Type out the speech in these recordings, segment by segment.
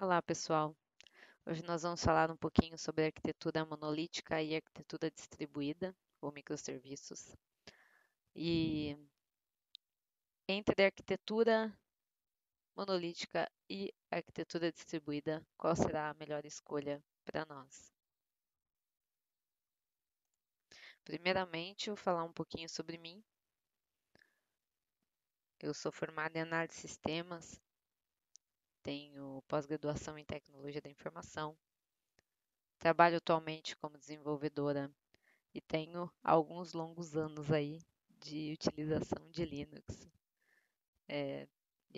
Olá, pessoal. Hoje nós vamos falar um pouquinho sobre arquitetura monolítica e arquitetura distribuída, ou microserviços. E entre arquitetura monolítica e arquitetura distribuída, qual será a melhor escolha para nós? Primeiramente, eu vou falar um pouquinho sobre mim. Eu sou formada em análise de sistemas, tenho pós-graduação em tecnologia da informação, trabalho atualmente como desenvolvedora e tenho alguns longos anos aí de utilização de Linux. E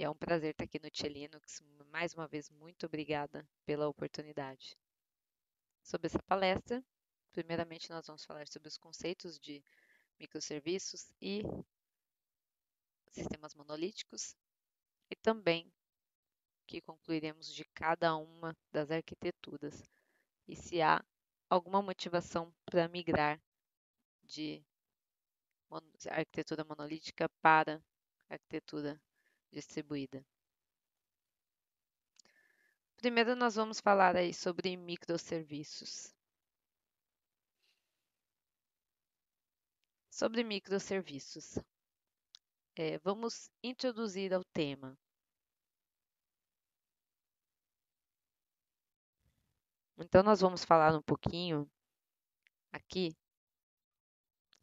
é um prazer estar aqui no Tia Linux. Mais uma vez, muito obrigada pela oportunidade. Sobre essa palestra, primeiramente nós vamos falar sobre os conceitos de microserviços e sistemas monolíticos e também que concluiremos de cada uma das arquiteturas e se há alguma motivação para migrar de arquitetura monolítica para arquitetura distribuída. Primeiro nós vamos falar aí sobre microserviços. Sobre microserviços, vamos introduzir ao tema. Então nós vamos falar um pouquinho aqui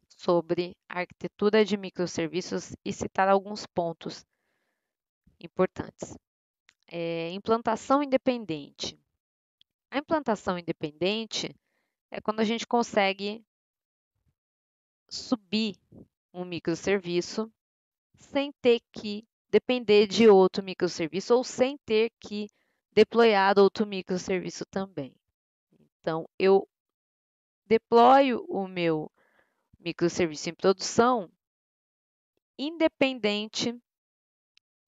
sobre a arquitetura de microserviços e citar alguns pontos importantes. Implantação independente. A implantação independente é quando a gente consegue subir um microserviço sem ter que depender de outro microserviço ou sem ter que deployar outro microserviço também. Então, eu deployo o meu microserviço em produção independente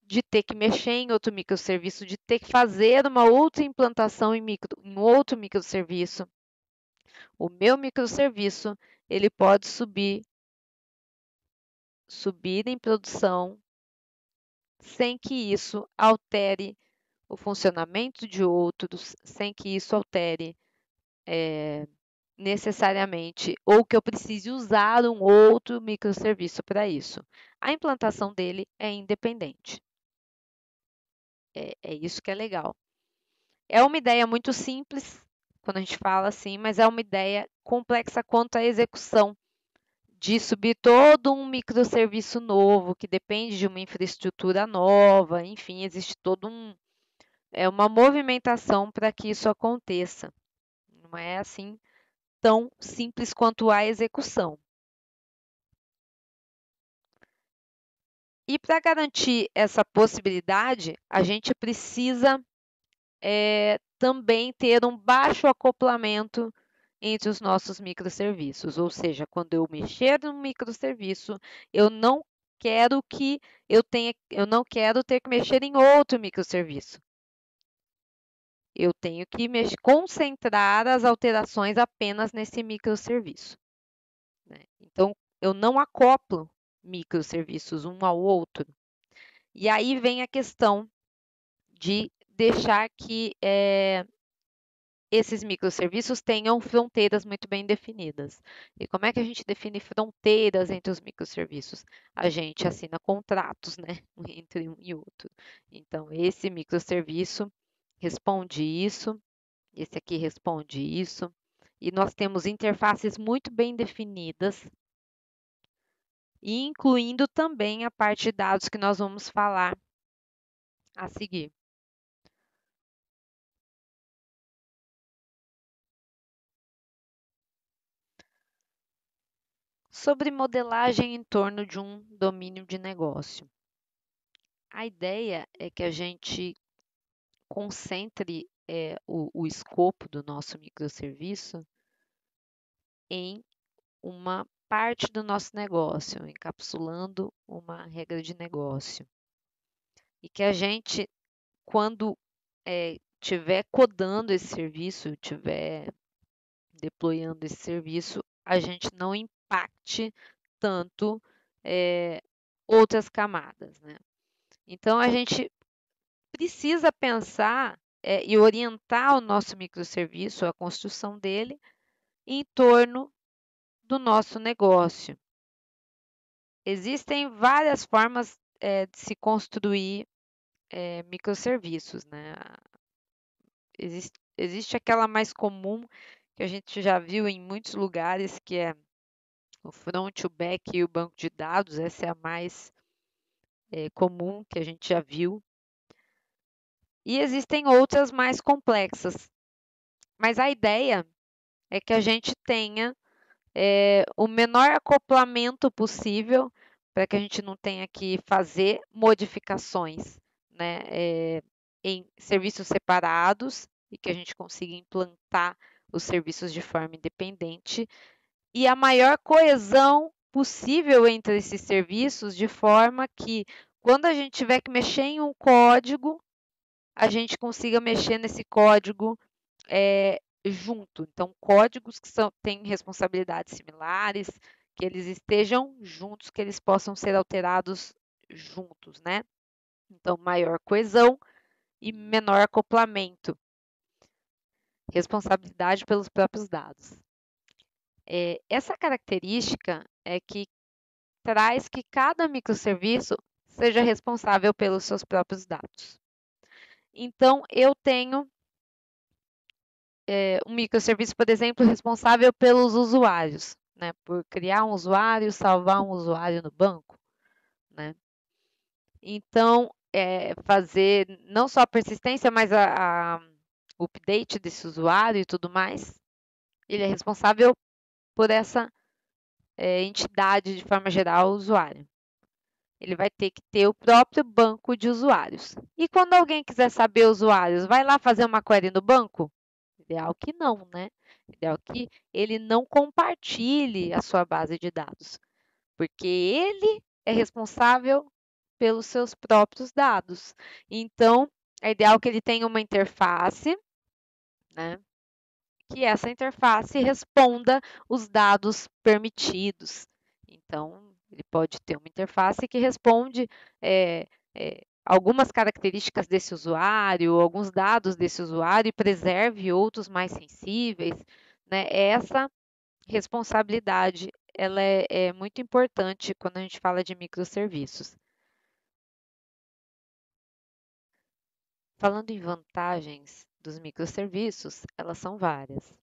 de ter que mexer em outro microserviço, de ter que fazer uma outra implantação em outro microserviço. O meu microserviço, ele pode subir em produção sem que isso altere o funcionamento de outros, sem que isso altere necessariamente, ou que eu precise usar um outro microserviço para isso. A implantação dele é independente. É isso que é legal. É uma ideia muito simples, quando a gente fala assim, mas é uma ideia complexa quanto à execução, de subir todo um microserviço novo, que depende de uma infraestrutura nova, enfim, existe todo uma movimentação para que isso aconteça. Não é assim tão simples quanto a execução. E para garantir essa possibilidade, a gente precisa também ter um baixo acoplamento entre os nossos microserviços. Ou seja, quando eu mexer no microserviço, eu não quero eu não quero ter que mexer em outro microserviço. Eu tenho que concentrar as alterações apenas nesse microserviço. Né? Então, eu não acoplo microserviços um ao outro. E aí vem a questão de deixar que esses microserviços tenham fronteiras muito bem definidas. E como é que a gente define fronteiras entre os microserviços? A gente assina contratos, né, entre um e outro. Então, esse microserviço responde isso, esse aqui responde isso, e nós temos interfaces muito bem definidas, incluindo também a parte de dados que nós vamos falar a seguir. Sobre modelagem em torno de um domínio de negócio. A ideia é que a gente concentre o escopo do nosso microserviço em uma parte do nosso negócio, encapsulando uma regra de negócio. E que a gente, quando estiver codando esse serviço, estiver deployando esse serviço, a gente não impacte tanto outras camadas, né? Então, a gente precisa pensar e orientar o nosso microserviço, a construção dele, em torno do nosso negócio. Existem várias formas de se construir microserviços, né? Existe aquela mais comum que a gente já viu em muitos lugares, que é o front, o back e o banco de dados. Essa é a mais comum que a gente já viu. E existem outras mais complexas. Mas a ideia é que a gente tenha o menor acoplamento possível para que a gente não tenha que fazer modificações, né, em serviços separados e que a gente consiga implantar os serviços de forma independente e a maior coesão possível entre esses serviços, de forma que quando a gente tiver que mexer em um código, a gente consiga mexer nesse código junto. Então, códigos que têm responsabilidades similares, que eles estejam juntos, que eles possam ser alterados juntos, né? Então, maior coesão e menor acoplamento. Responsabilidade pelos próprios dados. Essa característica é que traz que cada microserviço seja responsável pelos seus próprios dados. Então, eu tenho um microserviço, por exemplo, responsável pelos usuários, né? Por criar um usuário, salvar um usuário no banco, né? Então, fazer não só a persistência, mas o update desse usuário e tudo mais, ele é responsável por essa entidade, de forma geral, o usuário. Ele vai ter que ter o próprio banco de usuários. E quando alguém quiser saber usuários, vai lá fazer uma query no banco? Ideal que não, né? Ideal que ele não compartilhe a sua base de dados, porque ele é responsável pelos seus próprios dados. Então, é ideal que ele tenha uma interface, né? Que essa interface responda os dados permitidos. Então, ele pode ter uma interface que responde algumas características desse usuário, alguns dados desse usuário e preserve outros mais sensíveis, né? Essa responsabilidade, ela é muito importante quando a gente fala de microserviços. Falando em vantagens dos microserviços, elas são várias.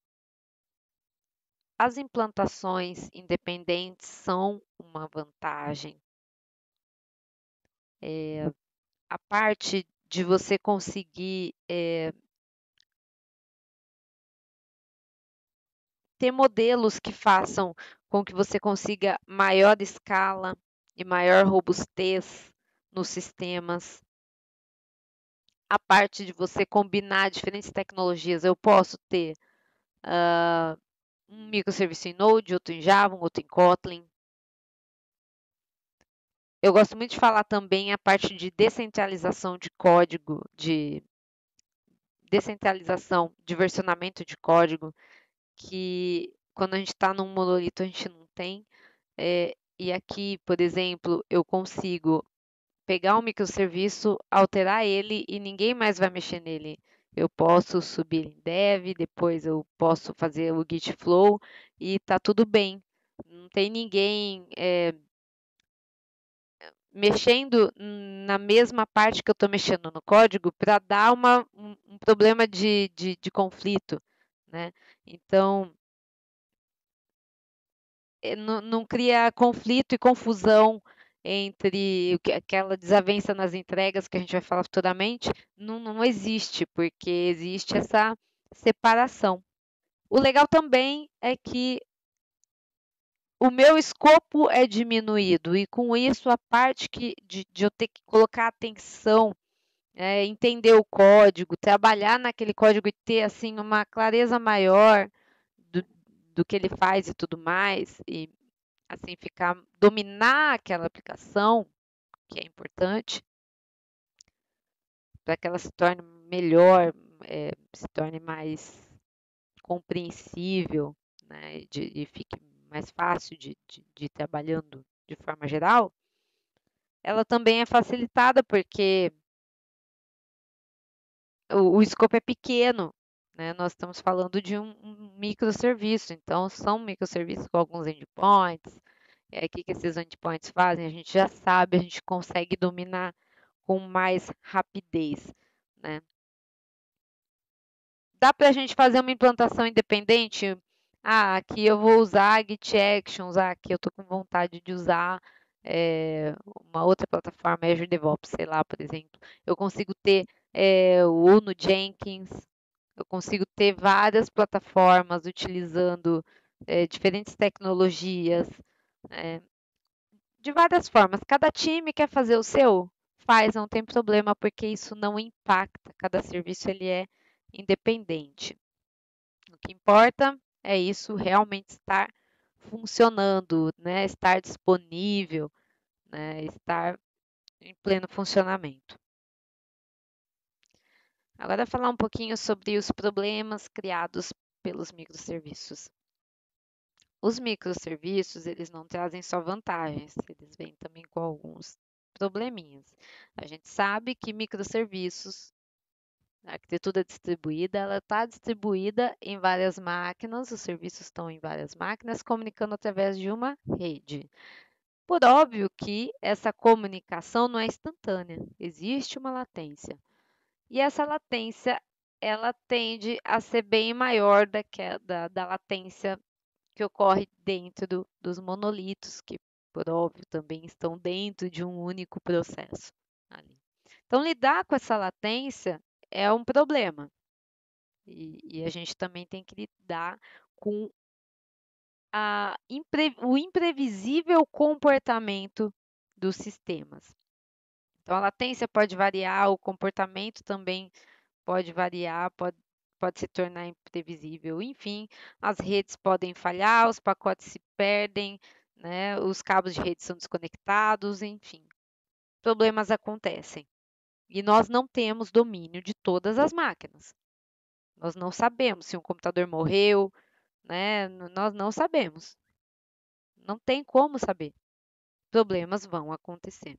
As implantações independentes são uma vantagem. A parte de você conseguir ter modelos que façam com que você consiga maior escala e maior robustez nos sistemas. A parte de você combinar diferentes tecnologias. Eu posso ter um microserviço em Node, outro em Java, um outro em Kotlin. Eu gosto muito de falar também a parte de descentralização de código, de descentralização de versionamento de código, que quando a gente está num monolito a gente não tem. E aqui, por exemplo, eu consigo pegar um microserviço, alterar ele e ninguém mais vai mexer nele. Eu posso subir em dev, depois eu posso fazer o Git flow e tá tudo bem. Não tem ninguém mexendo na mesma parte que eu estou mexendo no código para dar um problema de conflito, né? Então, não cria conflito e confusão entre aquela desavença nas entregas que a gente vai falar futuramente, não existe, porque existe essa separação. O legal também é que o meu escopo é diminuído e com isso a parte de eu ter que colocar atenção, entender o código, trabalhar naquele código e ter assim uma clareza maior do que ele faz e tudo mais, e assim dominar aquela aplicação, que é importante, para que ela se torne melhor, se torne mais compreensível, né, e fique mais fácil de ir trabalhando de forma geral, ela também é facilitada porque o escopo é pequeno, né? Nós estamos falando de um microserviço, então são microserviços com alguns endpoints. E aí, o que esses endpoints fazem? A gente já sabe, a gente consegue dominar com mais rapidez, né? Dá para a gente fazer uma implantação independente? Ah, aqui eu vou usar Git Actions, aqui eu estou com vontade de usar uma outra plataforma, Azure DevOps, sei lá, por exemplo. Eu consigo ter o Uno Jenkins, eu consigo ter várias plataformas utilizando diferentes tecnologias, é, de várias formas. Cada time quer fazer o seu? Faz, não tem problema, porque isso não impacta. Cada serviço ele é independente. O que importa é isso realmente estar funcionando, né? Estar disponível, né? Estar em pleno funcionamento. Agora falar um pouquinho sobre os problemas criados pelos microserviços. Os microserviços, eles não trazem só vantagens, eles vêm também com alguns probleminhas. A gente sabe que microserviços, a arquitetura distribuída, ela está distribuída em várias máquinas, os serviços estão em várias máquinas, comunicando através de uma rede. Por óbvio que essa comunicação não é instantânea, existe uma latência. E essa latência, ela tende a ser bem maior da latência que ocorre dentro dos monolitos, que, por óbvio, também estão dentro de um único processo ali. Então, lidar com essa latência é um problema. E a gente também tem que lidar com o imprevisível comportamento dos sistemas. Então, a latência pode variar, o comportamento também pode variar, pode se tornar imprevisível. Enfim, as redes podem falhar, os pacotes se perdem, né? Os cabos de rede são desconectados, enfim, problemas acontecem. E nós não temos domínio de todas as máquinas. Nós não sabemos se um computador morreu, né? Nós não sabemos. Não tem como saber. Problemas vão acontecer.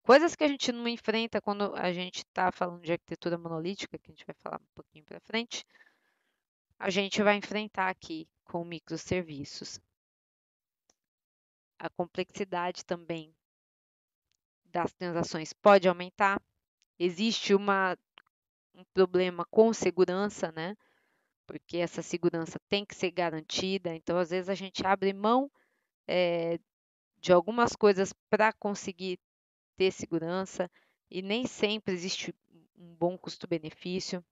Coisas que a gente não enfrenta quando a gente está falando de arquitetura monolítica, que a gente vai falar um pouquinho para frente, a gente vai enfrentar aqui com microserviços. A complexidade também das transações pode aumentar. Existe um problema com segurança, né? Porque essa segurança tem que ser garantida. Então, às vezes, a gente abre mão de algumas coisas para conseguir ter segurança e nem sempre existe um bom custo-benefício.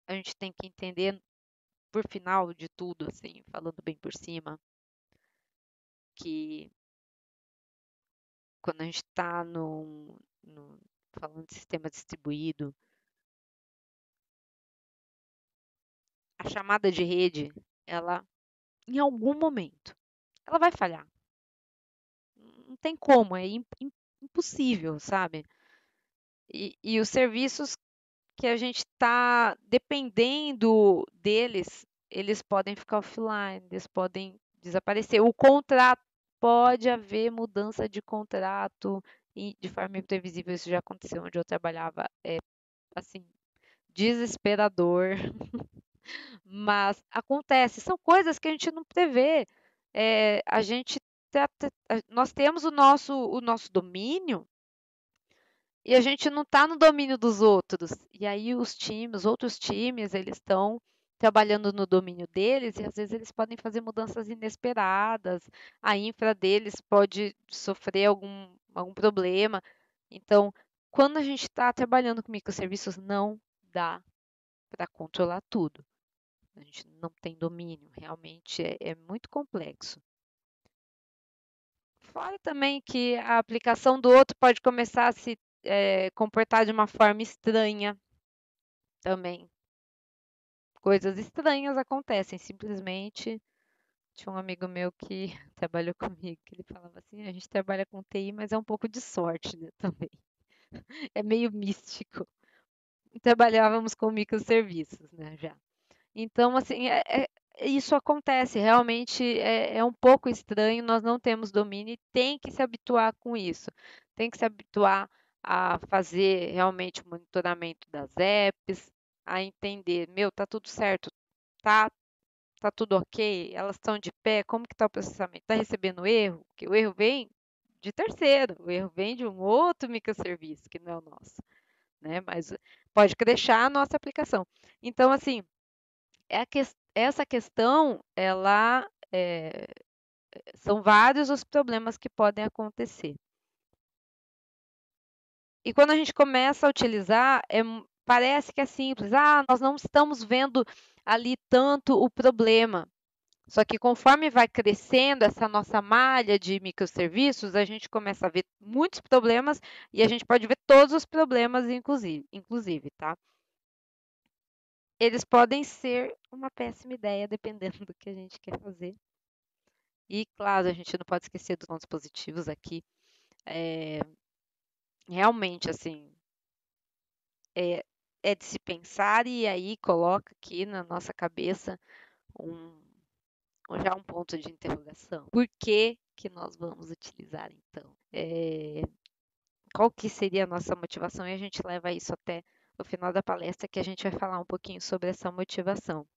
A gente tem que entender, por final de tudo, assim, falando bem por cima, que quando a gente está falando de sistema distribuído, a chamada de rede, ela, em algum momento, ela vai falhar. Não tem como, é impossível, sabe? E os serviços que a gente está dependendo deles, eles podem ficar offline, eles podem desaparecer. O contrato, pode haver mudança de contrato de forma imprevisível. Isso já aconteceu onde eu trabalhava. É, assim, desesperador, mas acontece. São coisas que a gente não prevê. A gente nós temos o nosso domínio e a gente não está no domínio dos outros. E aí os outros times, eles estão trabalhando no domínio deles e às vezes eles podem fazer mudanças inesperadas. A infra deles pode sofrer algum problema. Então, quando a gente está trabalhando com microserviços, não dá para controlar tudo. A gente não tem domínio, realmente é muito complexo. Fora também que a aplicação do outro pode começar a se comportar de uma forma estranha também. Coisas estranhas acontecem, simplesmente. Tinha um amigo meu que trabalhou comigo, que ele falava assim, a gente trabalha com TI, mas é um pouco de sorte, né, também. É meio místico. E trabalhávamos com microserviços, né, já. Então, assim, isso acontece, realmente é um pouco estranho, nós não temos domínio e tem que se habituar com isso. Tem que se habituar a fazer realmente o monitoramento das apps, a entender, meu, tá tudo certo, tá, tá tudo ok, elas estão de pé, como que tá o processamento? Tá recebendo erro? Porque o erro vem de terceiro, o erro vem de um outro microserviço que não é o nosso, né? Mas pode crashar a nossa aplicação. Então, assim, essa questão, ela são vários os problemas que podem acontecer. E quando a gente começa a utilizar, parece que é simples. Ah, nós não estamos vendo ali tanto o problema. Só que conforme vai crescendo essa nossa malha de microserviços, a gente começa a ver muitos problemas e a gente pode ver todos os problemas, inclusive, tá? Eles podem ser uma péssima ideia, dependendo do que a gente quer fazer. E, claro, a gente não pode esquecer dos pontos positivos aqui. Realmente, assim, é, é de se pensar e aí coloca aqui na nossa cabeça um, já um ponto de interrogação. Por que que nós vamos utilizar, então? Qual que seria a nossa motivação? E a gente leva isso até o final da palestra, que a gente vai falar um pouquinho sobre essa motivação,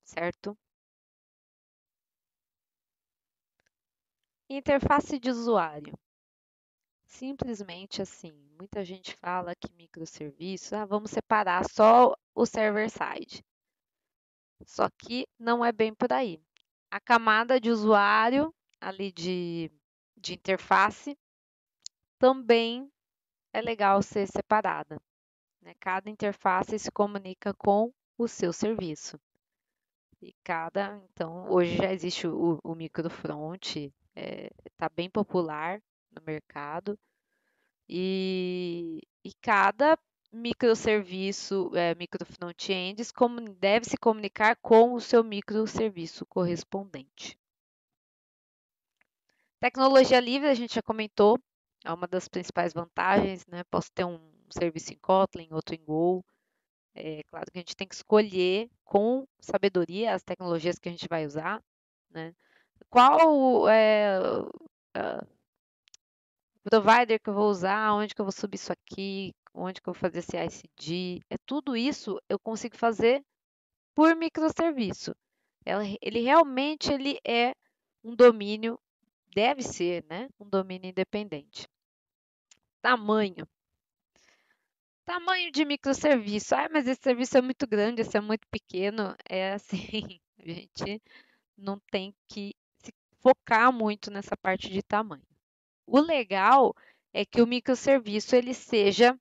certo? Interface de usuário. Simplesmente assim, muita gente fala que microserviços, vamos separar só o server-side. Só que não é bem por aí. A camada de usuário, ali de interface, também é legal ser separada, né? Cada interface se comunica com o seu serviço. E então, hoje já existe o microfront, está bem popular no mercado, e cada microserviço, microfrontends, deve se comunicar com o seu microserviço correspondente. Tecnologia livre, a gente já comentou, é uma das principais vantagens, né? Posso ter um serviço em Kotlin, outro em Go. É claro que a gente tem que escolher com sabedoria as tecnologias que a gente vai usar, né? Qual é o provider que eu vou usar, onde que eu vou subir isso aqui, onde que eu vou fazer esse ICD. Tudo isso eu consigo fazer por microserviço. Ele realmente ele é um domínio, deve ser, né? Um domínio independente. Tamanho. Tamanho de microserviço. Mas esse serviço é muito grande, esse é muito pequeno. É assim, a gente não tem que se focar muito nessa parte de tamanho. O legal é que o microserviço ele seja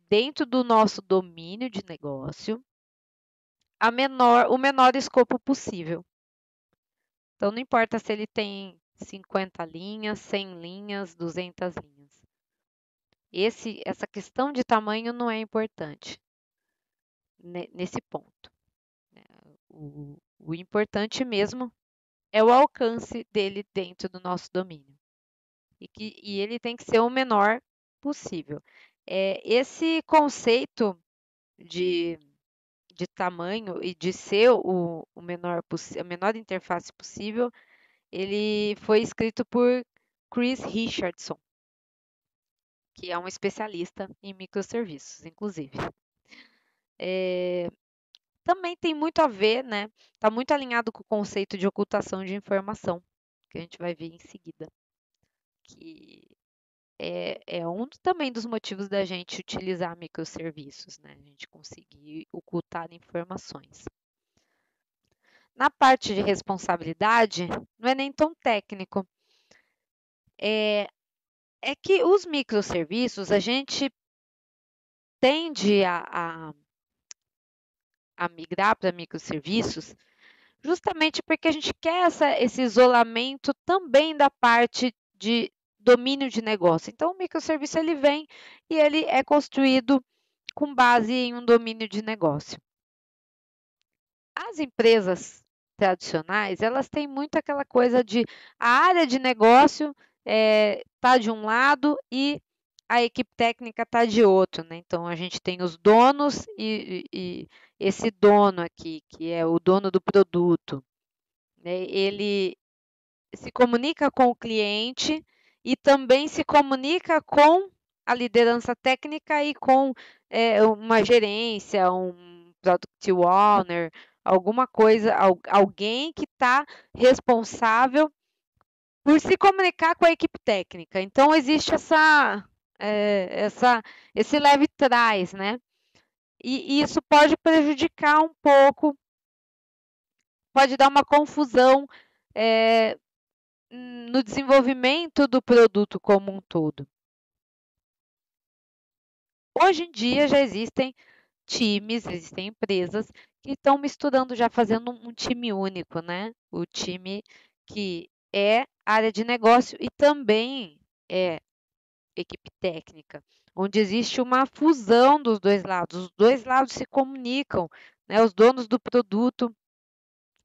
dentro do nosso domínio de negócio o menor escopo possível. Então, não importa se ele tem 50 linhas, 100 linhas, 200 linhas. Essa questão de tamanho não é importante nesse ponto. O importante mesmo é o alcance dele dentro do nosso domínio. E ele tem que ser o menor possível. Esse conceito de tamanho e de ser a menor interface possível, ele foi escrito por Chris Richardson, que é um especialista em microserviços, inclusive. Também tem muito a ver, né? Está muito alinhado com o conceito de ocultação de informação, que a gente vai ver em seguida, que é um também dos motivos da gente utilizar microserviços, né? A gente conseguir ocultar informações. Na parte de responsabilidade, não é nem tão técnico. É que os microserviços, a gente tende a migrar para microserviços justamente porque a gente quer esse isolamento também da parte de domínio de negócio. Então, o microserviço ele vem e ele é construído com base em um domínio de negócio. As empresas tradicionais, elas têm muito aquela coisa de a área de negócio tá de um lado e a equipe técnica tá de outro, né? Então a gente tem os donos e esse dono aqui, que é o dono do produto, né? Ele se comunica com o cliente e também se comunica com a liderança técnica e com uma gerência, um product owner, alguma coisa, alguém que está responsável por se comunicar com a equipe técnica. Então existe esse leve trás, né? E isso pode prejudicar um pouco, pode dar uma confusão no desenvolvimento do produto como um todo. Hoje em dia já existem times, existem empresas que estão misturando, já fazendo um time único, né? O time que é área de negócio e também é equipe técnica, onde existe uma fusão dos dois lados. Os dois lados se comunicam, né? Os donos do produto,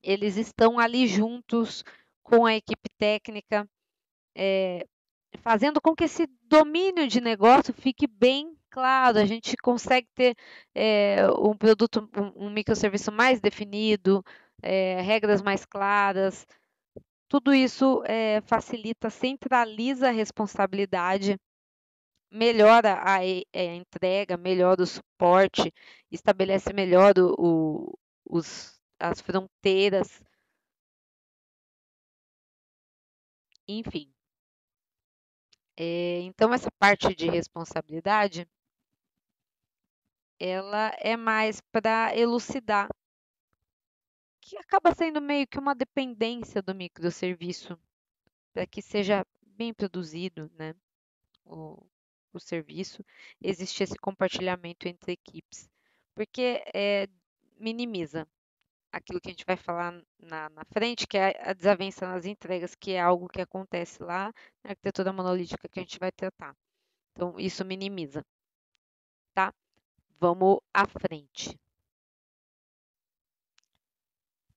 eles estão ali juntos com a equipe técnica, fazendo com que esse domínio de negócio fique bem claro. A gente consegue ter um produto, um microserviço mais definido, regras mais claras. Tudo isso facilita, centraliza a responsabilidade, melhora a entrega, melhora o suporte, estabelece melhor as fronteiras, enfim. Então, essa parte de responsabilidade, ela é mais para elucidar, que acaba sendo meio que uma dependência do microserviço, para que seja bem produzido, né, o, o serviço, existe esse compartilhamento entre equipes, porque minimiza aquilo que a gente vai falar na frente, que é a desavença nas entregas, que é algo que acontece lá na arquitetura monolítica que a gente vai tratar. Então, isso minimiza, tá? Vamos à frente.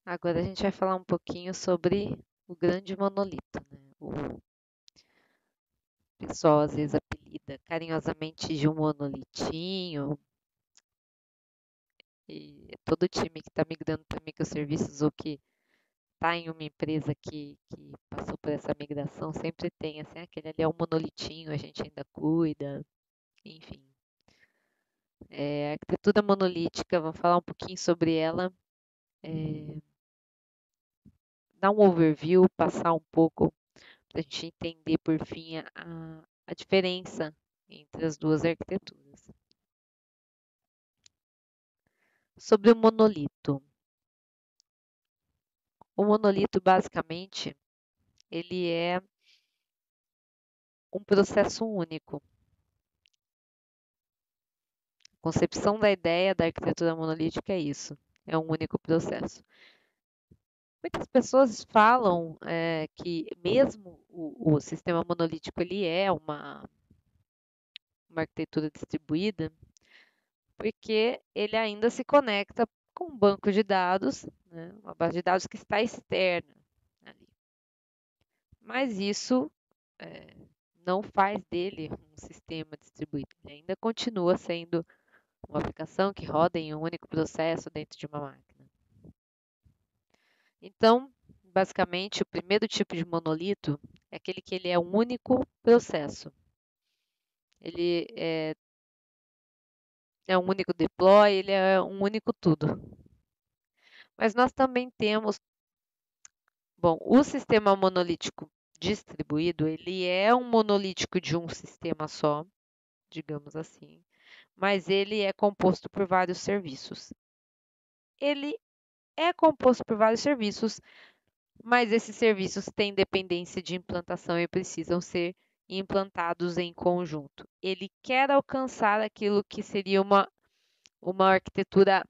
Agora a gente vai falar um pouquinho sobre o grande monolito, né? O pessoal às vezes apelida carinhosamente de um monolitinho, e todo time que está migrando para microserviços ou que está em uma empresa que passou por essa migração sempre tem assim, aquele ali é um monolitinho, a gente ainda cuida, enfim. A arquitetura monolítica, vamos falar um pouquinho sobre ela, dar um overview, passar um pouco para a gente entender por fim a diferença entre as duas arquiteturas. Sobre o monolito. O monolito, basicamente, ele é um processo único. A concepção da ideia da arquitetura monolítica é isso, é um único processo. Muitas pessoas falam que mesmo o sistema monolítico ele é uma arquitetura distribuída, porque ele ainda se conecta com um banco de dados, né, uma base de dados que está externa ali. Mas isso não faz dele um sistema distribuído. Ele ainda continua sendo uma aplicação que roda em um único processo dentro de uma máquina. Então, basicamente, o primeiro tipo de monolito é aquele que ele é um único processo. Ele é um único deploy, ele é um único tudo. Mas nós também temos, bom, o sistema monolítico distribuído, ele é um monolítico de um sistema só, digamos assim, mas ele é composto por vários serviços. Ele é composto por vários serviços, mas esses serviços têm dependência de implantação e precisam ser implantados em conjunto. Ele quer alcançar aquilo que seria uma arquitetura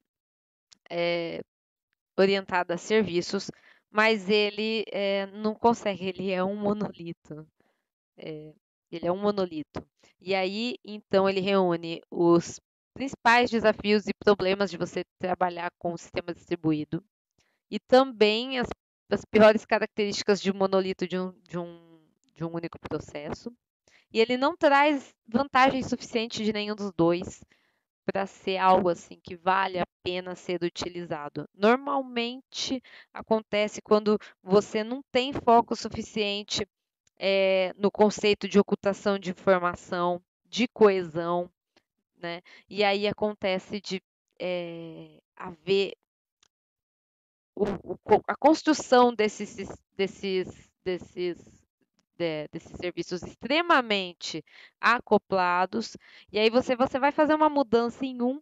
orientada a serviços, mas ele não consegue, ele é um monolito. Ele é um monolito. E aí, então, ele reúne os principais desafios e problemas de você trabalhar com o sistema distribuído e também as piores características de um monolito de um único processo. E ele não traz vantagem suficiente de nenhum dos dois para ser algo assim que vale a pena ser utilizado. Normalmente acontece quando você não tem foco suficiente no conceito de ocultação de informação, de coesão, né? E aí acontece de haver a construção desses serviços extremamente acoplados, e aí você vai fazer uma mudança em um,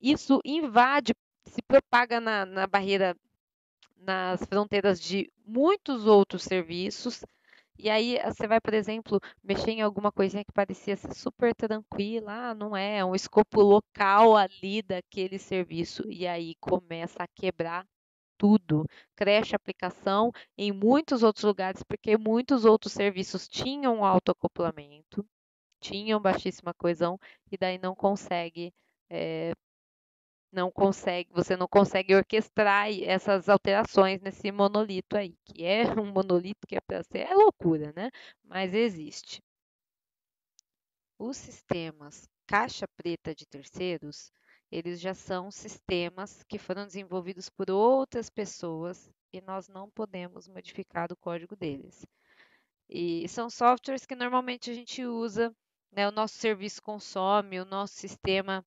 isso invade, se propaga na barreira, nas fronteiras de muitos outros serviços, e aí você vai, por exemplo, mexer em alguma coisinha que parecia ser super tranquila, não é, um escopo local ali daquele serviço, e aí começa a quebrar tudo, cresce a aplicação em muitos outros lugares, porque muitos outros serviços tinham autoacoplamento, tinham baixíssima coesão, e daí eh, você não consegue orquestrar essas alterações nesse monolito aí, que é um monolito que é para ser, é loucura, né? Mas existe. Os sistemas caixa preta de terceiros, eles já são sistemas que foram desenvolvidos por outras pessoas e nós não podemos modificar o código deles. E são softwares que normalmente a gente usa, né, o nosso serviço consome, o nosso sistema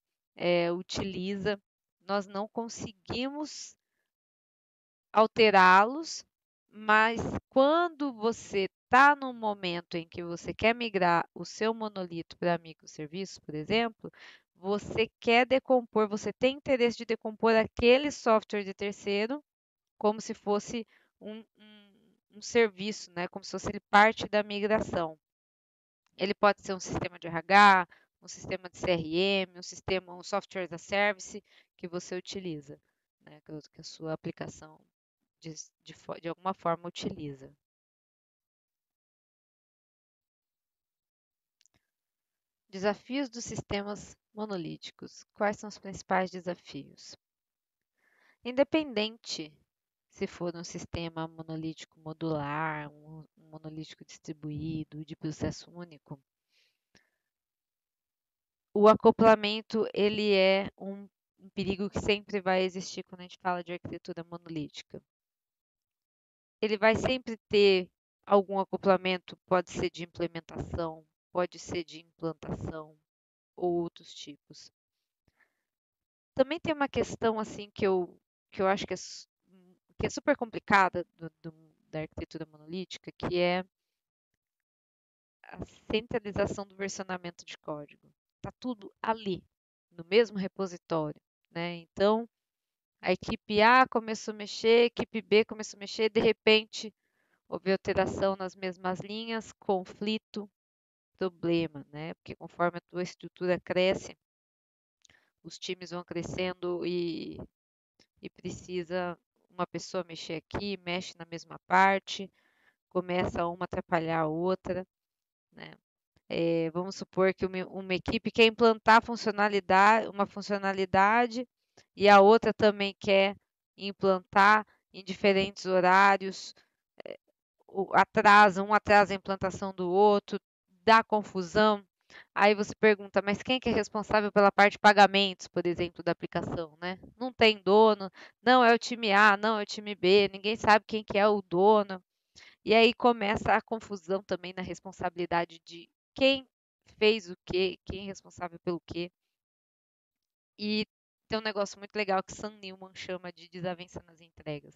utiliza. Nós não conseguimos alterá-los, mas quando você está num momento em que você quer migrar o seu monolito para microserviço, por exemplo, você quer decompor, você tem interesse de decompor aquele software de terceiro como se fosse um serviço, né? Como se fosse ele parte da migração. Ele pode ser um sistema de RH, um sistema de CRM, um software as a service que você utiliza, né? Que a sua aplicação de alguma forma utiliza. Desafios dos sistemas monolíticos. Quais são os principais desafios? Independente se for um sistema monolítico modular, um monolítico distribuído, de processo único, o acoplamento ele é um perigo que sempre vai existir quando a gente fala de arquitetura monolítica. Ele vai sempre ter algum acoplamento, pode ser de implementação, pode ser de implantação ou outros tipos. Também tem uma questão assim que eu acho que é super complicada da arquitetura monolítica, que é a centralização do versionamento de código. Está tudo ali, no mesmo repositório, né? Então, a equipe A começou a mexer, a equipe B começou a mexer, de repente houve alteração nas mesmas linhas, conflito, problema, né? Porque conforme a tua estrutura cresce, os times vão crescendo e precisa uma pessoa mexer aqui, mexe na mesma parte, começa uma a atrapalhar a outra, né? Vamos supor que uma equipe quer implantar uma funcionalidade e a outra também quer implantar em diferentes horários, um atrasa a implantação do outro, dá confusão. Aí você pergunta, mas quem que é responsável pela parte de pagamentos, por exemplo, da aplicação, né? Não tem dono, não é o time A, não é o time B, ninguém sabe quem que é o dono. E aí começa a confusão também na responsabilidade de quem fez o quê, quem é responsável pelo quê. E tem um negócio muito legal que Sam Newman chama de desavença nas entregas.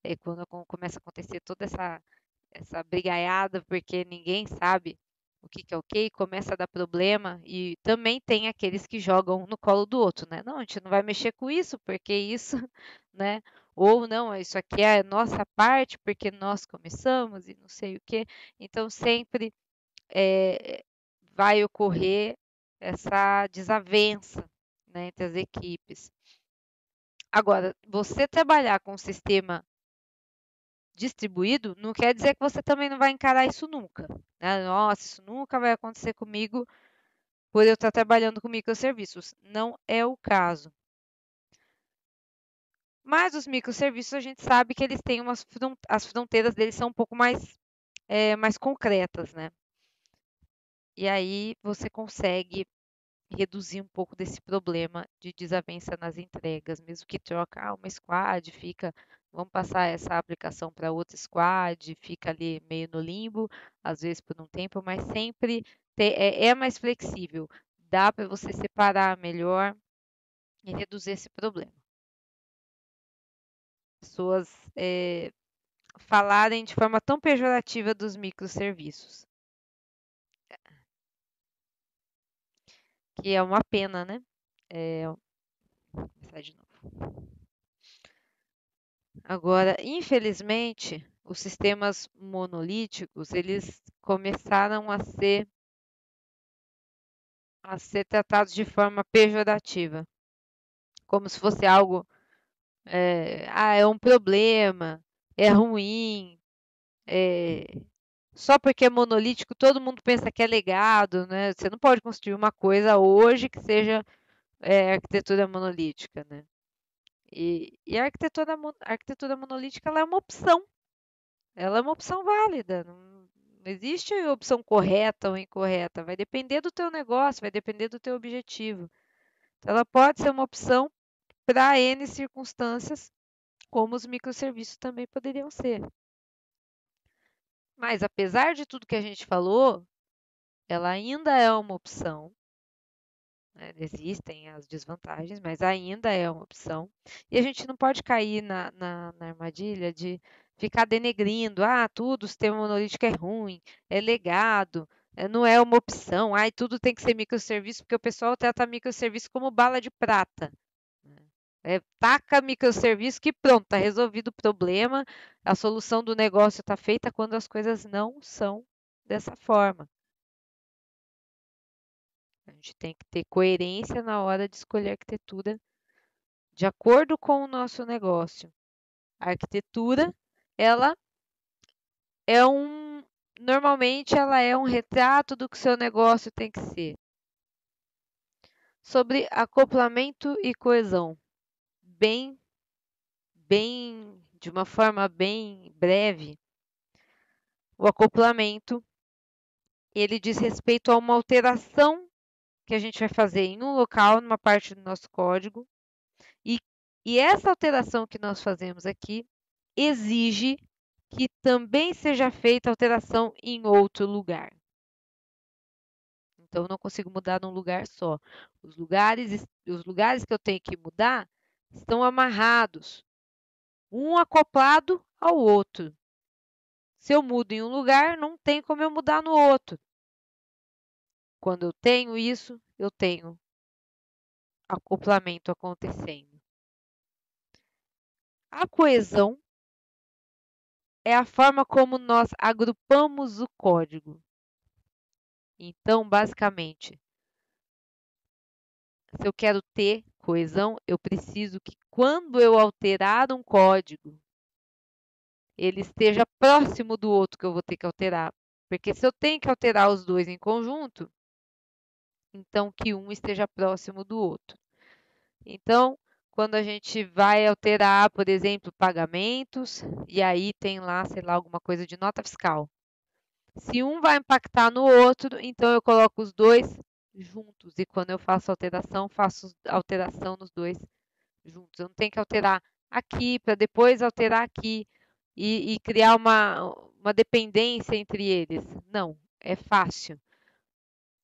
É quando começa a acontecer toda essa brigaiada, porque ninguém sabe o que que é o quê, começa a dar problema, e também tem aqueles que jogam no colo do outro, né? Não, a gente não vai mexer com isso, porque isso, né? Ou não, isso aqui é a nossa parte, porque nós começamos e não sei o quê. Então, sempre vai ocorrer essa desavença, né, entre as equipes. Agora, você trabalhar com um sistema distribuído, não quer dizer que você também não vai encarar isso nunca, né? Nossa, isso nunca vai acontecer comigo por eu estar trabalhando com microserviços. Não é o caso. Mas os microserviços a gente sabe que eles têm as fronteiras deles são um pouco mais concretas, né? E aí você consegue reduzir um pouco desse problema de desavença nas entregas, mesmo que troca uma squad, fica Vamos passar essa aplicação para outra squad, fica ali meio no limbo, às vezes por um tempo, mas sempre é mais flexível. Dá para você separar melhor e reduzir esse problema. Pessoas falarem de forma tão pejorativa dos microserviços, que é uma pena, né? Vou começar de novo. Agora, infelizmente, os sistemas monolíticos, eles começaram a ser tratados de forma pejorativa, como se fosse algo, é um problema, é ruim, só porque é monolítico todo mundo pensa que é legado, né? Você não pode construir uma coisa hoje que seja arquitetura monolítica, né? E a arquitetura monolítica ela é uma opção válida. Não existe opção correta ou incorreta. Vai depender do teu negócio, vai depender do teu objetivo. Então, ela pode ser uma opção para N circunstâncias, como os microserviços também poderiam ser. Mas, apesar de tudo que a gente falou, ela ainda é uma opção, né? Existem as desvantagens, mas ainda é uma opção. E a gente não pode cair na armadilha de ficar denegrindo, tudo, o sistema monolítico é ruim, é legado, não é uma opção, tudo tem que ser microserviço, porque o pessoal trata microserviço como bala de prata. Né? Taca microserviço que pronto, está resolvido o problema, a solução do negócio está feita quando as coisas não são dessa forma. A gente tem que ter coerência na hora de escolher arquitetura de acordo com o nosso negócio. A arquitetura, ela é normalmente ela é um retrato do que o seu negócio tem que ser. Sobre acoplamento e coesão, de uma forma bem breve, o acoplamento, ele diz respeito a uma alteração que a gente vai fazer em um local, numa parte do nosso código, e essa alteração que nós fazemos aqui exige que também seja feita alteração em outro lugar. Então, eu não consigo mudar num lugar só. Os lugares que eu tenho que mudar estão amarrados, um acoplado ao outro. Se eu mudo em um lugar, não tem como eu mudar no outro. Quando eu tenho isso, eu tenho acoplamento acontecendo. A coesão é a forma como nós agrupamos o código. Então, basicamente, se eu quero ter coesão, eu preciso que quando eu alterar um código, ele esteja próximo do outro que eu vou ter que alterar. Porque se eu tenho que alterar os dois em conjunto, então que um esteja próximo do outro. Então, quando a gente vai alterar, por exemplo, pagamentos, e aí tem lá, sei lá, alguma coisa de nota fiscal. Se um vai impactar no outro, então eu coloco os dois juntos. E quando eu faço alteração nos dois juntos. Eu não tenho que alterar aqui para depois alterar aqui e criar uma dependência entre eles. Não, é fácil.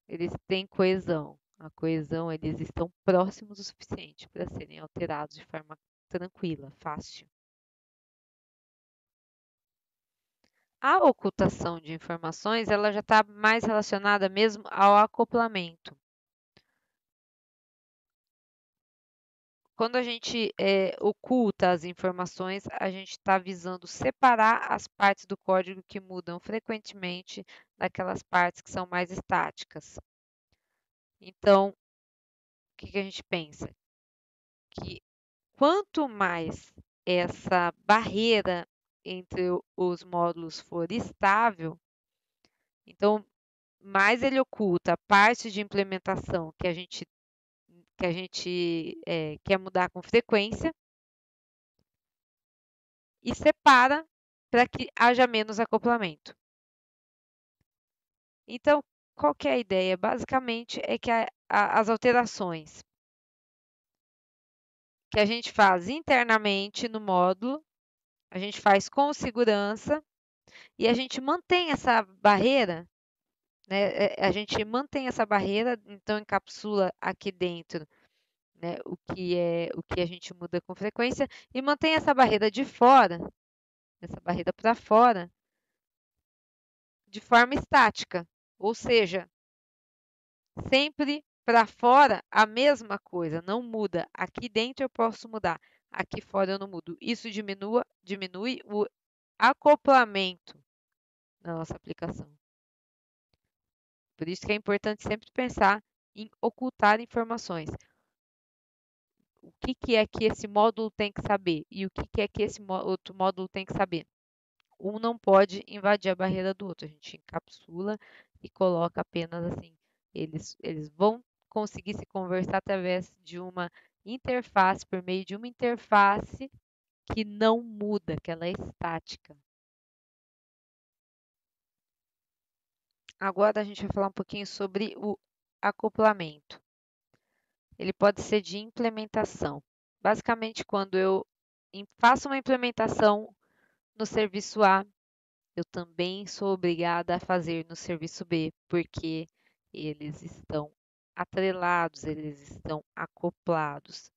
Eles têm coesão. A coesão, eles estão próximos o suficiente para serem alterados de forma tranquila, fácil. A ocultação de informações, ela já está mais relacionada mesmo ao acoplamento. Quando a gente oculta as informações, a gente está visando separar as partes do código que mudam frequentemente daquelas partes que são mais estáticas. Então, o que a gente pensa? Que quanto mais essa barreira entre os módulos for estável, então mais ele oculta a parte de implementação que a gente quer mudar com frequência e separa para que haja menos acoplamento. Então, qual que é a ideia? Basicamente é que as alterações que a gente faz internamente no módulo, a gente faz com segurança e a gente mantém essa barreira, né? A gente mantém essa barreira, então encapsula aqui dentro, né, o que a gente muda com frequência e mantém essa barreira de fora, essa barreira para fora, de forma estática, ou seja, sempre para fora a mesma coisa, não muda. Aqui dentro eu posso mudar, aqui fora eu não mudo. Isso diminui o acoplamento na nossa aplicação. Por isso que é importante sempre pensar em ocultar informações. O que é que esse módulo tem que saber e o que é que esse outro módulo tem que saber. Um não pode invadir a barreira do outro. A gente encapsula e coloca apenas assim. Eles vão conseguir se conversar através de uma interface, por meio de uma interface que não muda, que ela é estática. Agora a gente vai falar um pouquinho sobre o acoplamento. Ele pode ser de implementação. Basicamente, quando eu faço uma implementação no serviço A, eu também sou obrigada a fazer no serviço B, porque eles estão atrelados, eles estão acoplados.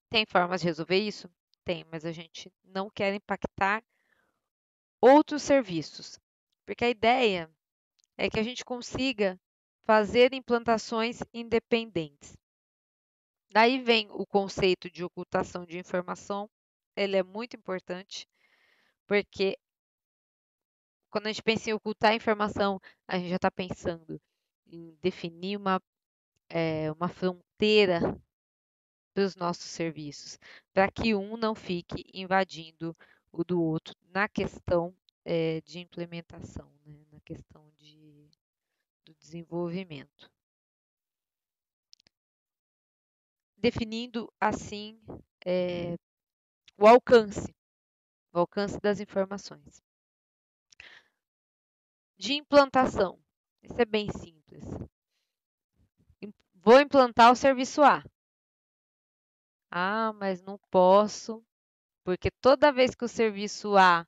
Tem formas de resolver isso? Tem, mas a gente não quer impactar outros serviços, porque a ideia é que a gente consiga fazer implantações independentes. Daí vem o conceito de ocultação de informação, ele é muito importante, porque quando a gente pensa em ocultar informação, a gente já está pensando em definir uma fronteira para os nossos serviços, para que um não fique invadindo o do outro na questão de implementação, né? Na questão do desenvolvimento. Definindo assim o alcance das informações. De implantação, isso é bem simples. Vou implantar o serviço A. Ah, mas não posso, porque toda vez que o serviço A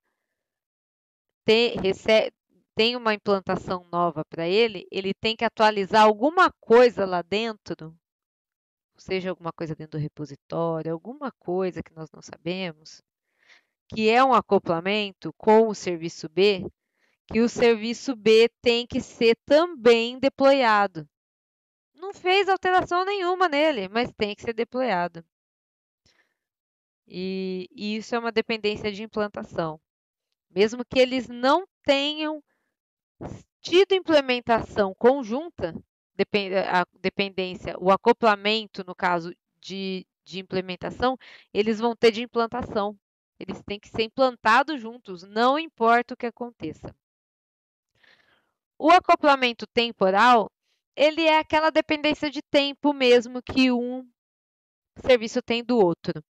tem uma implantação nova para ele, ele tem que atualizar alguma coisa lá dentro, seja alguma coisa dentro do repositório, alguma coisa que nós não sabemos, que é um acoplamento com o serviço B, que o serviço B tem que ser também deployado. Não fez alteração nenhuma nele, mas tem que ser deployado. E isso é uma dependência de implantação. Mesmo que eles não tenham tido implementação conjunta, a dependência, o acoplamento, no caso de implementação, eles vão ter de implantação. Eles têm que ser implantados juntos, não importa o que aconteça. O acoplamento temporal, ele é aquela dependência de tempo mesmo que um serviço tem do outro.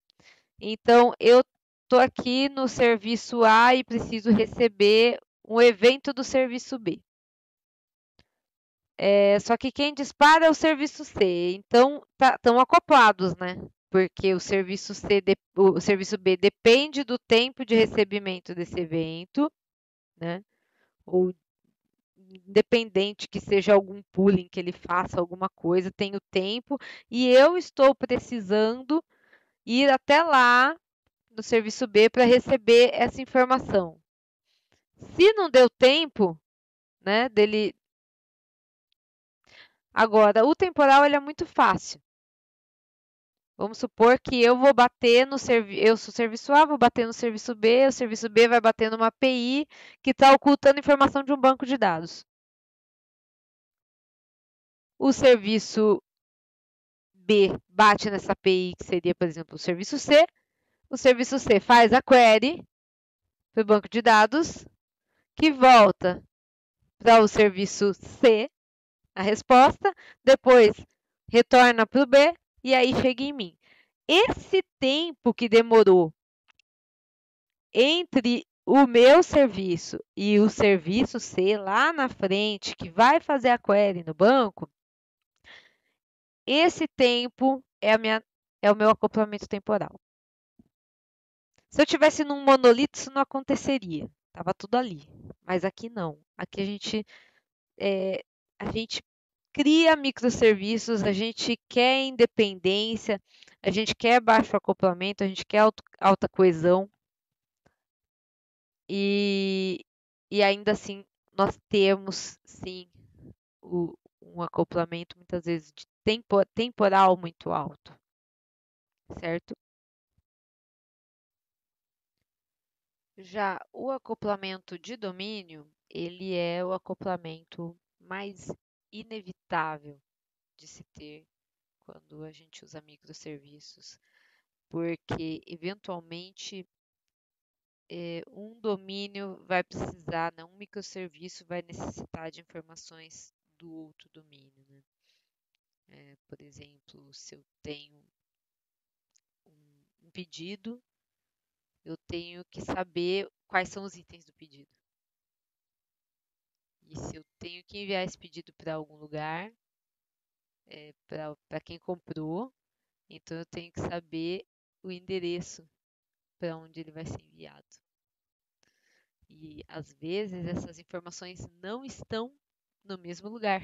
Então, eu estou aqui no serviço A e preciso receber um evento do serviço B. Só que quem dispara é o serviço C. Então, estão acoplados, né? Porque o serviço B depende do tempo de recebimento desse evento, né? Ou independente que seja algum pooling que ele faça alguma coisa, tem o tempo, e eu estou precisando ir até lá no serviço B para receber essa informação. Se não deu tempo, né, dele. Agora, o temporal ele é muito fácil. Vamos supor que eu vou bater no serviço, eu sou serviço A, vou bater no serviço B, o serviço B vai bater numa API que está ocultando informação de um banco de dados. O serviço B bate nessa API, que seria, por exemplo, o serviço C faz a query para o banco de dados, que volta para o serviço C, a resposta, depois retorna para o B e aí chega em mim. Esse tempo que demorou entre o meu serviço e o serviço C lá na frente, que vai fazer a query no banco, esse tempo é o meu acoplamento temporal. Se eu tivesse num monolito, isso não aconteceria. Tava tudo ali. Mas aqui não. Aqui a gente cria microserviços, a gente quer independência, a gente quer baixo acoplamento, a gente quer alta coesão e, e ainda assim nós temos sim um acoplamento muitas vezes de temporal muito alto, certo? Já o acoplamento de domínio, ele é o acoplamento mais inevitável de se ter quando a gente usa microserviços, porque eventualmente um domínio vai precisar, né, um microserviço vai necessitar de informações do outro domínio, né? Por exemplo, se eu tenho um pedido, eu tenho que saber quais são os itens do pedido. E se eu tenho que enviar esse pedido para algum lugar, para quem comprou, então eu tenho que saber o endereço para onde ele vai ser enviado. E às vezes essas informações não estão no mesmo lugar.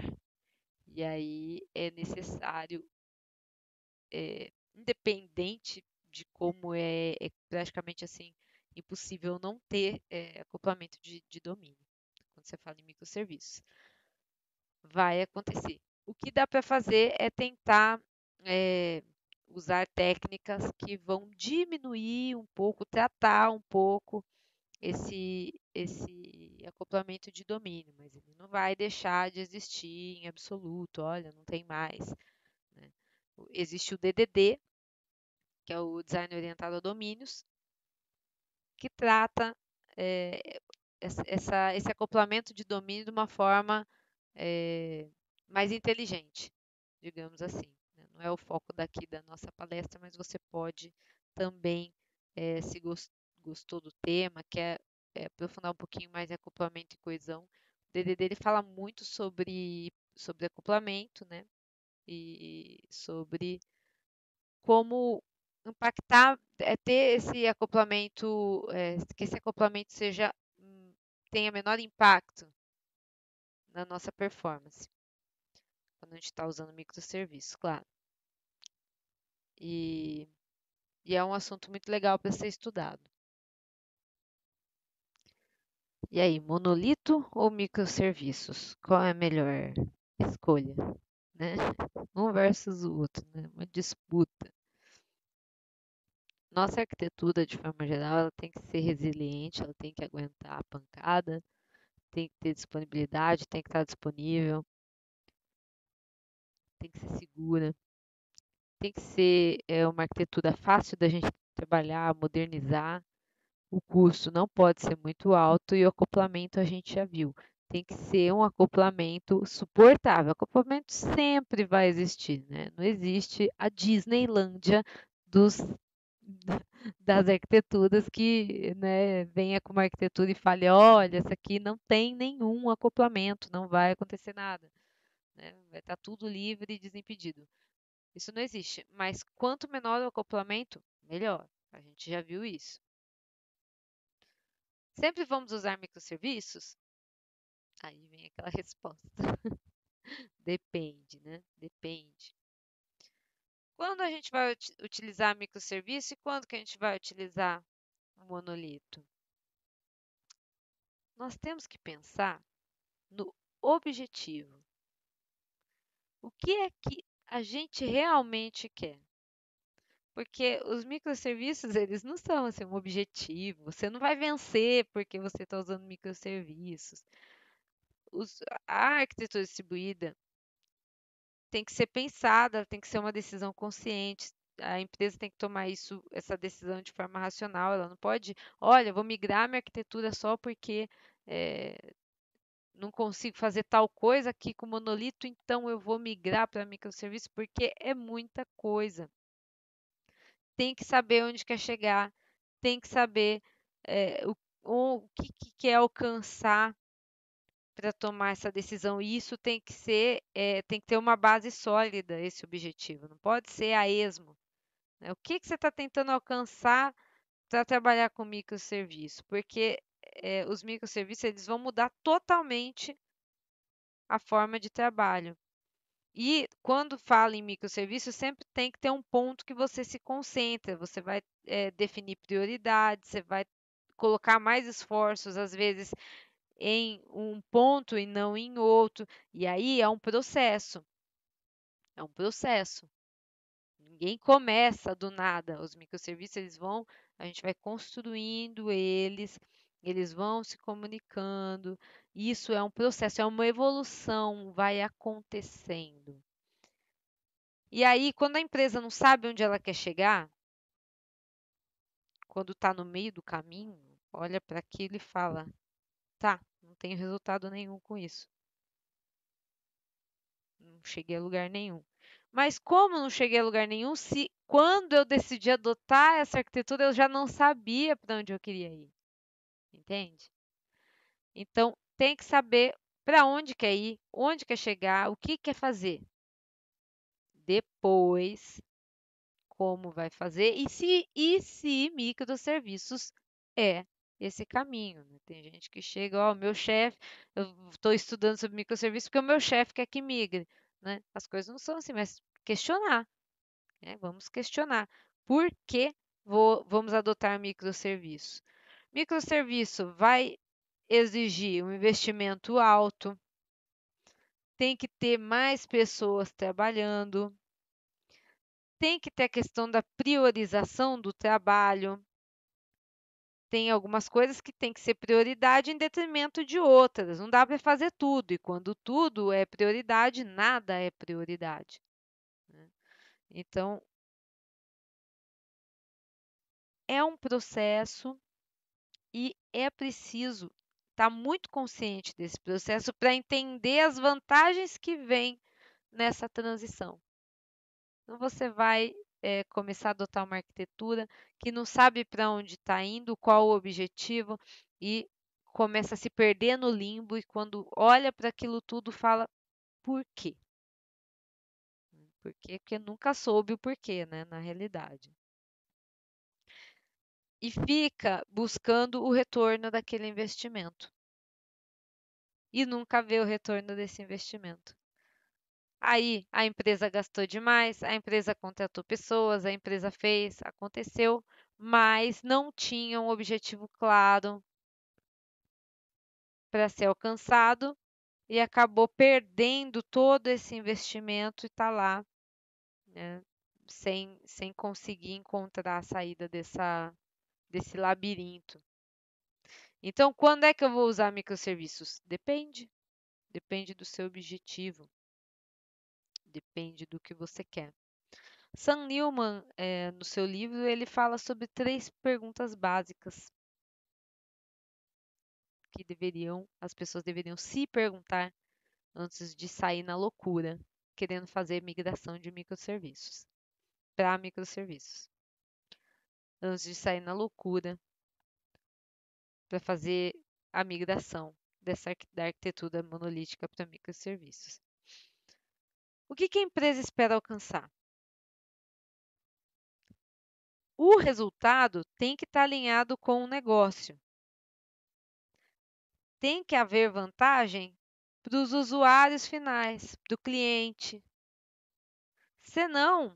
E aí é necessário, independente de como é praticamente assim impossível não ter acoplamento de domínio quando você fala em microserviços. Vai acontecer. O que dá para fazer é tentar é, usar técnicas que vão diminuir um pouco, tratar um pouco esse acoplamento de domínio, mas ele não vai deixar de existir em absoluto. Olha, não tem mais, né? Existe o DDD, que é o Design Orientado a Domínios, que trata é, esse acoplamento de domínio de uma forma mais inteligente, digamos assim, né? Não é o foco daqui da nossa palestra, mas você pode também, se gostou do tema, quer aprofundar um pouquinho mais em acoplamento e coesão, o DDD ele fala muito sobre acoplamento, né? E sobre como impactar, ter esse acoplamento, que esse acoplamento tenha menor impacto na nossa performance, quando a gente está usando microserviços, claro. E, e é um assunto muito legal para ser estudado. E aí, monolito ou microserviços? Qual é a melhor escolha, né? Um versus o outro, né? Uma disputa. Nossa arquitetura, de forma geral, ela tem que ser resiliente, ela tem que aguentar a pancada, tem que ter disponibilidade, tem que estar disponível, tem que ser segura, tem que ser uma arquitetura fácil da gente trabalhar, modernizar. O custo não pode ser muito alto e o acoplamento a gente já viu. Tem que ser um acoplamento suportável. Acoplamento sempre vai existir, né? Não existe a Disneylândia dos, das arquiteturas que, né, venha com uma arquitetura e fale, olha, essa aqui não tem nenhum acoplamento, não vai acontecer nada, né? Vai estar tudo livre e desimpedido. Isso não existe. Mas quanto menor o acoplamento, melhor. A gente já viu isso. Sempre vamos usar microserviços? Aí vem aquela resposta. Depende, né? Depende. Quando a gente vai utilizar microserviço e quando que a gente vai utilizar o monolito? Nós temos que pensar no objetivo. O que é que a gente realmente quer? Porque os microserviços, eles não são assim, um objetivo. Você não vai vencer porque você está usando microserviços. A arquitetura distribuída tem que ser pensada, tem que ser uma decisão consciente. A empresa tem que tomar essa decisão de forma racional. Ela não pode, olha, vou migrar minha arquitetura só porque eh, não consigo fazer tal coisa aqui com monolito, então eu vou migrar para microserviço, porque é muita coisa. Tem que saber onde quer chegar, tem que saber o que quer alcançar para tomar essa decisão. E isso tem que ser, tem que ter uma base sólida, esse objetivo. Não pode ser a esmo, né? O que você está tentando alcançar para trabalhar com microserviço, porque os microserviços eles vão mudar totalmente a forma de trabalho. E quando fala em microserviço, sempre tem que ter um ponto que você se concentra, você vai definir prioridades, você vai colocar mais esforços, às vezes, em um ponto e não em outro. E aí é um processo. É um processo. Ninguém começa do nada. Os microserviços, a gente vai construindo eles vão se comunicando. Isso é um processo, é uma evolução, vai acontecendo. E aí, quando a empresa não sabe onde ela quer chegar, quando está no meio do caminho, olha para aquilo e fala: tá, não tenho resultado nenhum com isso. Não cheguei a lugar nenhum. Mas como não cheguei a lugar nenhum, se quando eu decidi adotar essa arquitetura, eu já não sabia para onde eu queria ir. Entende? Então, tem que saber para onde quer ir, onde quer chegar, o que quer fazer. Depois, como vai fazer e se microserviços é esse caminho, né? Tem gente que chega, ó, meu chefe, eu estou estudando sobre microserviços porque o meu chefe quer que migre, né? As coisas não são assim, mas questionar, né? Vamos questionar. Por que vamos adotar microserviços? Microserviço vai exigir um investimento alto, tem que ter mais pessoas trabalhando, tem que ter a questão da priorização do trabalho. Tem algumas coisas que tem que ser prioridade em detrimento de outras. Não dá para fazer tudo. E quando tudo é prioridade, nada é prioridade, né? Então, é um processo e é preciso estar muito consciente desse processo para entender as vantagens que vêm nessa transição. Então, você vai começar a adotar uma arquitetura que não sabe para onde está indo, qual o objetivo, e começa a se perder no limbo, e quando olha para aquilo tudo, fala por quê? Por quê? Porque nunca soube o porquê, né, na realidade. E fica buscando o retorno daquele investimento. E nunca vê o retorno desse investimento. Aí a empresa gastou demais, a empresa contratou pessoas, a empresa fez, aconteceu, mas não tinha um objetivo claro para ser alcançado e acabou perdendo todo esse investimento e está lá, né, sem conseguir encontrar a saída desse labirinto. Então, quando é que eu vou usar microserviços? Depende. Depende do seu objetivo. Depende do que você quer. Sam Newman, no seu livro, ele fala sobre 3 perguntas básicas que as pessoas deveriam se perguntar antes de sair na loucura, querendo fazer migração de microserviços para microserviços. Antes de sair na loucura para fazer a migração da arquitetura monolítica para microserviços. O que a empresa espera alcançar? O resultado tem que estar alinhado com o negócio. Tem que haver vantagem para os usuários finais, do cliente. Senão,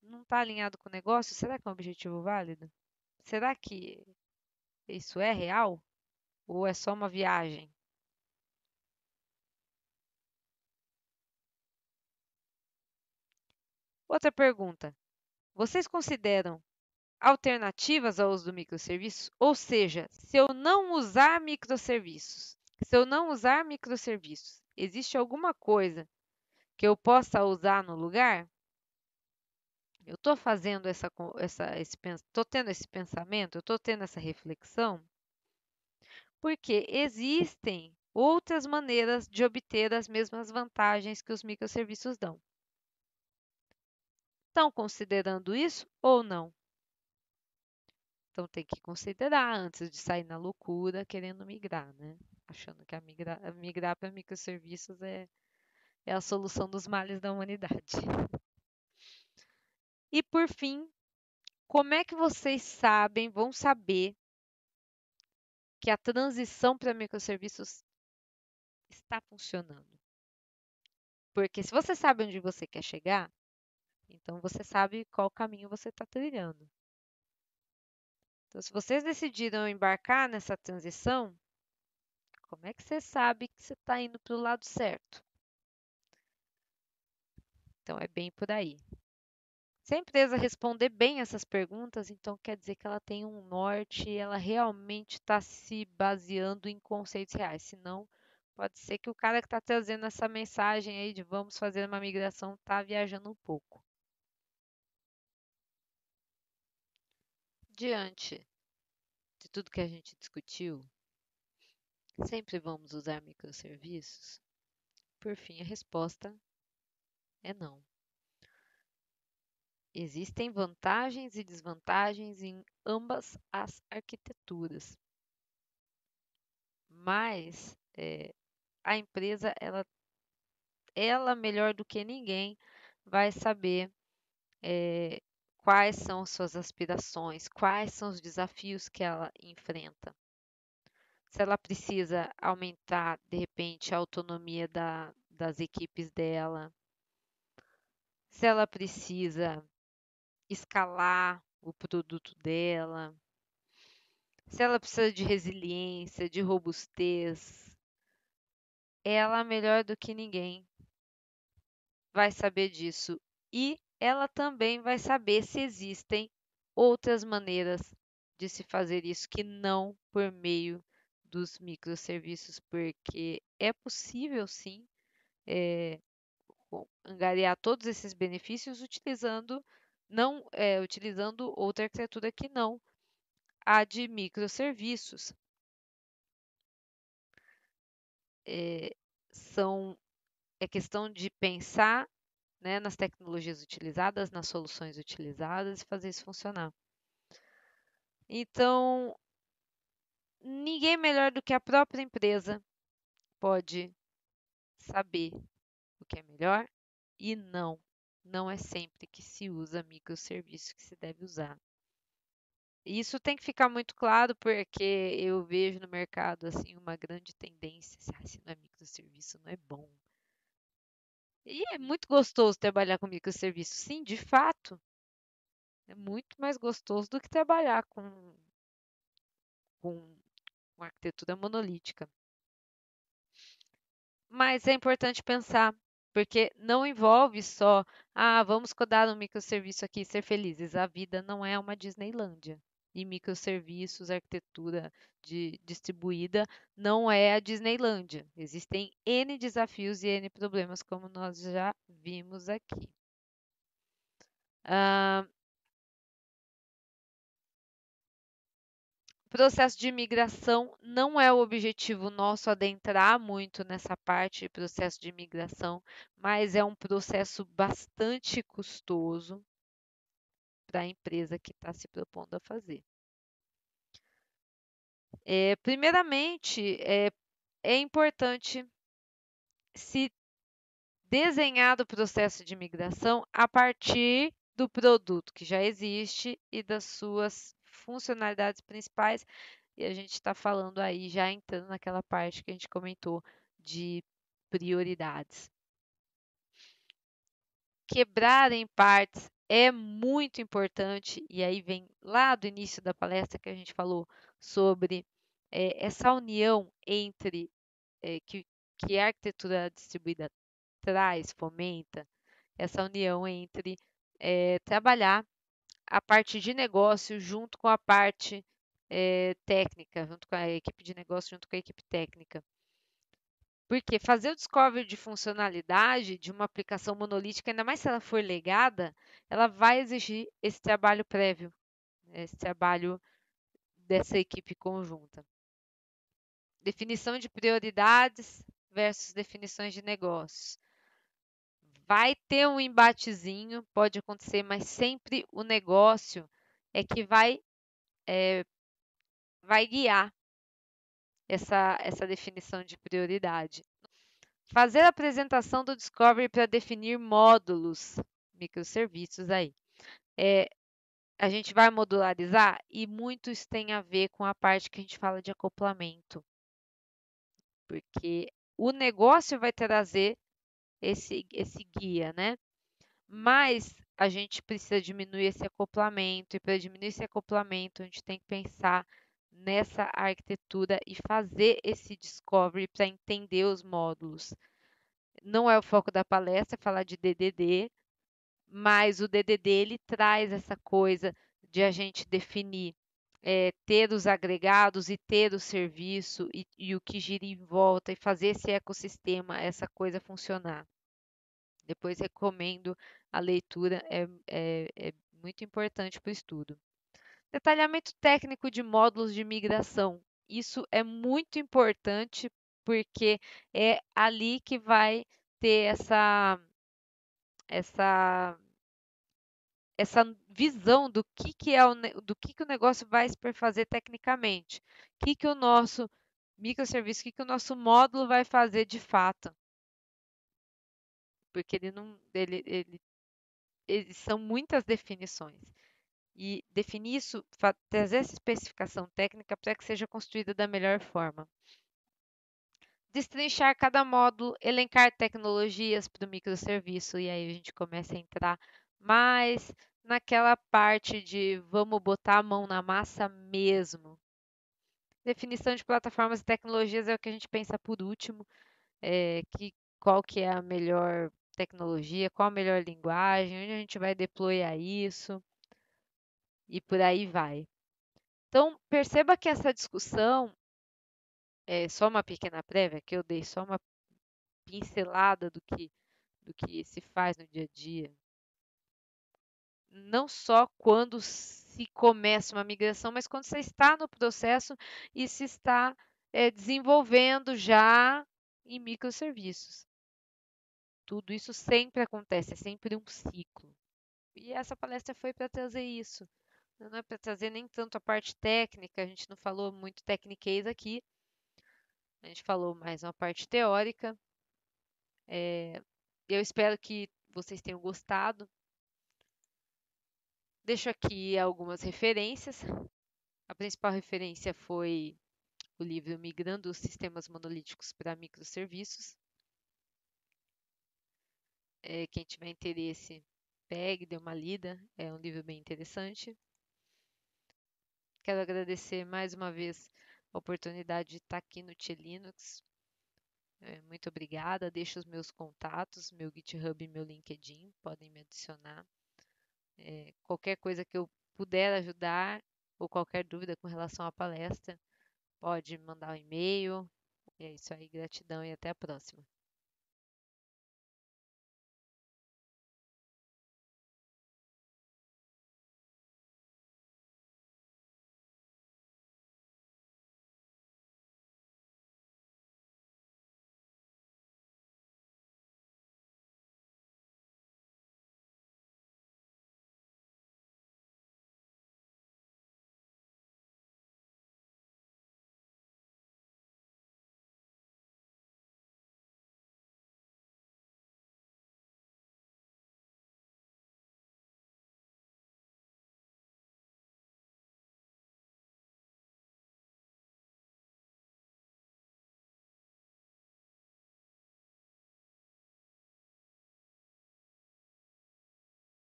não está alinhado com o negócio, será que é um objetivo válido? Será que isso é real? Ou é só uma viagem? Outra pergunta. Vocês consideram alternativas ao uso do microserviço? Ou seja, se eu não usar microserviços, existe alguma coisa que eu possa usar no lugar? Eu estou fazendo estou tendo esse pensamento, eu estou tendo essa reflexão, porque existem outras maneiras de obter as mesmas vantagens que os microserviços dão. Estão considerando isso ou não? Então tem que considerar antes de sair na loucura querendo migrar, né? Achando que migrar para microserviços é a solução dos males da humanidade. E por fim, Como é que vocês vão saber que a transição para microserviços está funcionando? Porque se você sabe onde você quer chegar, então você sabe qual caminho você está trilhando. Então, se vocês decidiram embarcar nessa transição, como é que você sabe que você está indo para o lado certo? Então, é bem por aí. Se a empresa responder bem essas perguntas, então quer dizer que ela tem um norte e ela realmente está se baseando em conceitos reais. Senão, pode ser que o cara que está trazendo essa mensagem aí de vamos fazer uma migração está viajando um pouco. Diante de tudo que a gente discutiu, sempre vamos usar microserviços? Por fim, a resposta é não. Existem vantagens e desvantagens em ambas as arquiteturas, mas a empresa, ela melhor do que ninguém vai saber quais são suas aspirações, quais são os desafios que ela enfrenta. Se ela precisa aumentar, de repente, a autonomia das equipes dela, se ela precisa escalar o produto dela, se ela precisa de resiliência, de robustez, ela melhor do que ninguém vai saber disso. E ela também vai saber se existem outras maneiras de se fazer isso que não por meio dos microserviços, porque é possível sim angariar todos esses benefícios utilizando não utilizando outra arquitetura que não a de microserviços. É, é questão de pensar, né, nas tecnologias utilizadas, nas soluções utilizadas e fazer isso funcionar. Então, ninguém melhor do que a própria empresa pode saber o que é melhor e não é sempre que se usa microserviço que se deve usar. E isso tem que ficar muito claro porque eu vejo no mercado assim uma grande tendência, se não é microserviço, não é bom. E é muito gostoso trabalhar com microserviço. Sim, de fato, é muito mais gostoso do que trabalhar com uma arquitetura monolítica. Mas é importante pensar, porque não envolve só, vamos codar um microserviço aqui e ser felizes. A vida não é uma Disneylândia. E microserviços, arquitetura distribuída, não é a Disneylândia. Existem N desafios e N problemas, como nós já vimos aqui. Ah, processo de imigração não é o objetivo nosso adentrar muito nessa parte de processo de imigração, mas é um processo bastante custoso para a empresa que está se propondo a fazer. Primeiramente, é importante se desenhar o processo de imigração a partir do produto que já existe e das suas funcionalidades principais. E a gente está falando aí, já entrando naquela parte que a gente comentou de prioridades. Quebrar em partes é muito importante, e aí vem lá do início da palestra que a gente falou sobre essa união entre que a arquitetura distribuída traz, fomenta, essa união entre trabalhar a parte de negócio junto com a parte técnica, junto com a equipe de negócio, junto com a equipe técnica. Porque fazer o discovery de funcionalidade de uma aplicação monolítica, ainda mais se ela for legada, ela vai exigir esse trabalho prévio, esse trabalho dessa equipe conjunta. Definição de prioridades versus definições de negócios. Vai ter um embatezinho, pode acontecer, mas sempre o negócio é que vai guiar essa definição de prioridade. Fazer a apresentação do Discovery para definir módulos, microserviços aí. a gente vai modularizar e muito isso tem a ver com a parte que a gente fala de acoplamento, porque o negócio vai trazer esse guia, né? Mas a gente precisa diminuir esse acoplamento, e para diminuir esse acoplamento, a gente tem que pensar nessa arquitetura e fazer esse discovery para entender os módulos. Não é o foco da palestra falar de DDD, mas o DDD ele traz essa coisa de a gente definir, ter os agregados e ter o serviço e o que gira em volta e fazer esse ecossistema, essa coisa funcionar. Depois recomendo a leitura, é muito importante para o estudo. Detalhamento técnico de módulos de migração. Isso é muito importante porque é ali que vai ter essa, essa visão do que é do que o negócio vai se fazer tecnicamente. O que o nosso microserviço, o que o nosso módulo vai fazer de fato. Porque ele não, são muitas definições. E definir isso, trazer essa especificação técnica para que seja construída da melhor forma. Destrinchar cada módulo, elencar tecnologias para o microserviço, e aí a gente começa a entrar mais naquela parte de vamos botar a mão na massa mesmo. Definição de plataformas e tecnologias é o que a gente pensa por último, qual que é a melhor tecnologia, qual a melhor linguagem, onde a gente vai deployar isso e por aí vai. Então, perceba que essa discussão é só uma pequena prévia, que eu dei só uma pincelada do que se faz no dia a dia. Não só quando se começa uma migração, mas quando você está no processo e se está desenvolvendo já em microserviços. Tudo isso sempre acontece, é sempre um ciclo. E essa palestra foi para trazer isso. Não é para trazer nem tanto a parte técnica, a gente não falou muito techniquez aqui, a gente falou mais uma parte teórica. Eu espero que vocês tenham gostado. Deixo aqui algumas referências. A principal referência foi o livro Migrando os Sistemas Monolíticos para Microserviços. Quem tiver interesse, pegue, dê uma lida. É um livro bem interessante. Quero agradecer mais uma vez a oportunidade de estar aqui no T-Linux. Muito obrigada. Deixo os meus contatos, meu GitHub e meu LinkedIn. Podem me adicionar. Qualquer coisa que eu puder ajudar ou qualquer dúvida com relação à palestra, pode mandar um e-mail. É isso aí, gratidão e até a próxima.